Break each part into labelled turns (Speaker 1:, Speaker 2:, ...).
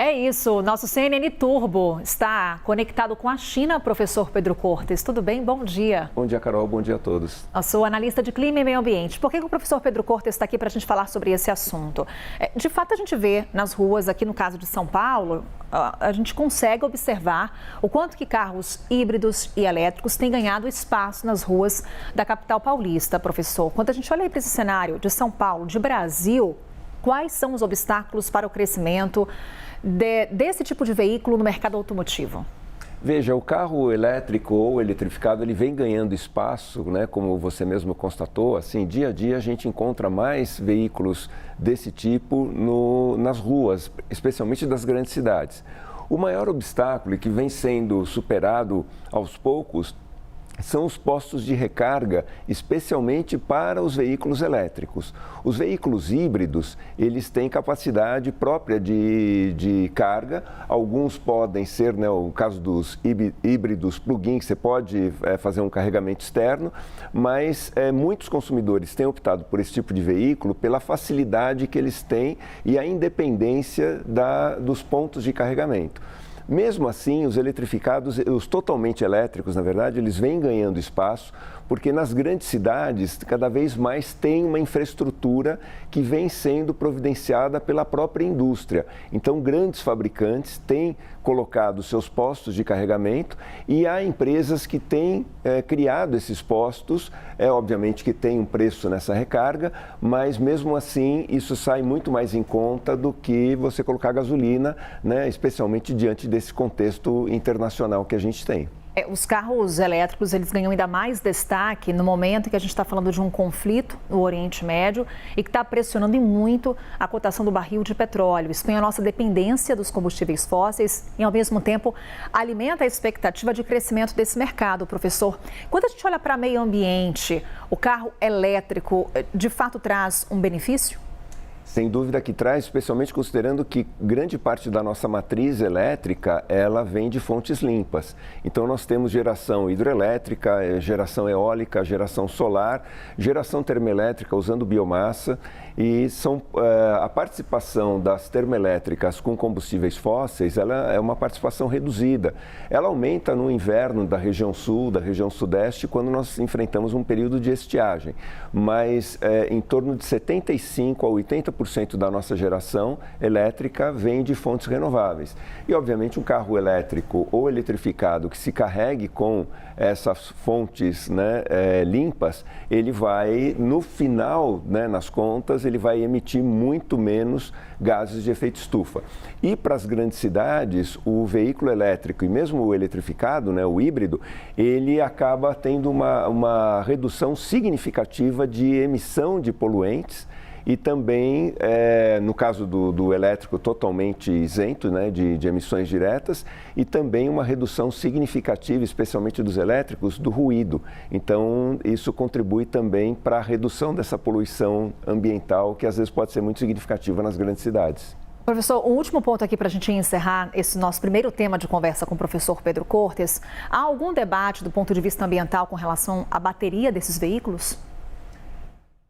Speaker 1: É isso, nosso CNN Turbo está conectado com a China, professor Pedro Cortes. Tudo bem? Bom dia.
Speaker 2: Bom dia, Carol. Bom dia a todos.
Speaker 1: Eu sou analista de clima e meio ambiente. Por que o professor Pedro Cortes está aqui para a gente falar sobre esse assunto? De fato, a gente vê nas ruas, aqui no caso de São Paulo, a gente consegue observar o quanto que carros híbridos e elétricos têm ganhado espaço nas ruas da capital paulista, professor. Quando a gente olha para esse cenário de São Paulo, de Brasil, quais são os obstáculos para o crescimento desse tipo de veículo no mercado automotivo?
Speaker 2: Veja, o carro elétrico ou eletrificado, ele vem ganhando espaço, né? Como você mesmo constatou, assim, dia a dia a gente encontra mais veículos desse tipo nas ruas, especialmente das grandes cidades. O maior obstáculo e que vem sendo superado aos poucos são os postos de recarga, especialmente para os veículos elétricos. Os veículos híbridos, eles têm capacidade própria de carga. Alguns podem ser, né, o caso dos híbridos plug-in, que você pode fazer um carregamento externo, mas muitos consumidores têm optado por esse tipo de veículo pela facilidade que eles têm e a independência dos pontos de carregamento. Mesmo assim, os eletrificados, os totalmente elétricos, na verdade, eles vêm ganhando espaço, porque nas grandes cidades, cada vez mais tem uma infraestrutura que vem sendo providenciada pela própria indústria. Então, grandes fabricantes têm colocado seus postos de carregamento e há empresas que têm criado esses postos. Obviamente que tem um preço nessa recarga, mas mesmo assim isso sai muito mais em conta do que você colocar gasolina, né, especialmente diante desse contexto internacional que a gente tem.
Speaker 1: Os carros elétricos, eles ganham ainda mais destaque no momento em que a gente está falando de um conflito no Oriente Médio e que está pressionando em muito a cotação do barril de petróleo. Expõe a nossa dependência dos combustíveis fósseis e, ao mesmo tempo, alimenta a expectativa de crescimento desse mercado, professor. Quando a gente olha para o meio ambiente, o carro elétrico, de fato, traz um benefício?
Speaker 2: Sem dúvida que traz, especialmente considerando que grande parte da nossa matriz elétrica, ela vem de fontes limpas. Então, nós temos geração hidroelétrica, geração eólica, geração solar, geração termoelétrica usando biomassa e a participação das termoelétricas com combustíveis fósseis, ela é uma participação reduzida. Ela aumenta no inverno da região sul, da região sudeste, quando nós enfrentamos um período de estiagem, mas em torno de 75% a 80% da nossa geração elétrica vem de fontes renováveis. E, obviamente, um carro elétrico ou eletrificado que se carregue com essas fontes, né, limpas, ele vai, no final, né, nas contas, ele vai emitir muito menos gases de efeito estufa. E para as grandes cidades, o veículo elétrico e mesmo o eletrificado, né, o híbrido, ele acaba tendo uma redução significativa de emissão de poluentes. E também, no caso do elétrico, totalmente isento, né, de emissões diretas e também uma redução significativa, especialmente dos elétricos, do ruído. Então, isso contribui também para a redução dessa poluição ambiental, que às vezes pode ser muito significativa nas grandes cidades.
Speaker 1: Professor, um último ponto aqui para a gente encerrar esse nosso primeiro tema de conversa com o professor Pedro Cortes. Há algum debate do ponto de vista ambiental com relação à bateria desses veículos?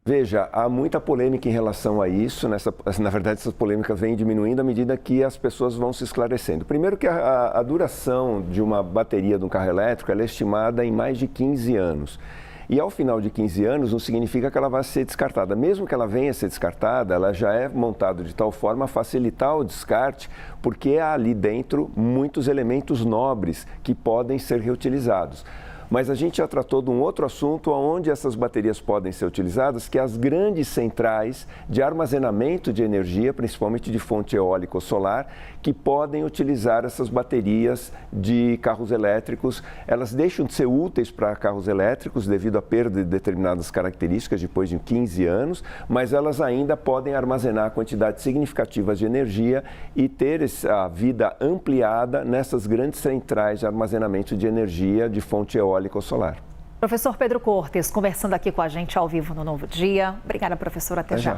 Speaker 2: Veja, há muita polêmica em relação a isso. Na verdade, essa polêmica vem diminuindo à medida que as pessoas vão se esclarecendo. Primeiro que a duração de uma bateria de um carro elétrico ela é estimada em mais de 15 anos. E ao final de 15 anos não significa que ela vai ser descartada. Mesmo que ela venha a ser descartada, ela já é montada de tal forma a facilitar o descarte, porque há ali dentro muitos elementos nobres que podem ser reutilizados. Mas a gente já tratou de um outro assunto onde essas baterias podem ser utilizadas, que é as grandes centrais de armazenamento de energia, principalmente de fonte eólica ou solar, que podem utilizar essas baterias de carros elétricos. Elas deixam de ser úteis para carros elétricos devido à perda de determinadas características depois de 15 anos, mas elas ainda podem armazenar quantidades significativas de energia e ter a vida ampliada nessas grandes centrais de armazenamento de energia de fonte eólica ou solar.
Speaker 1: Professor Pedro Cortes, conversando aqui com a gente ao vivo no Novo Dia. Obrigada, professor. Até já.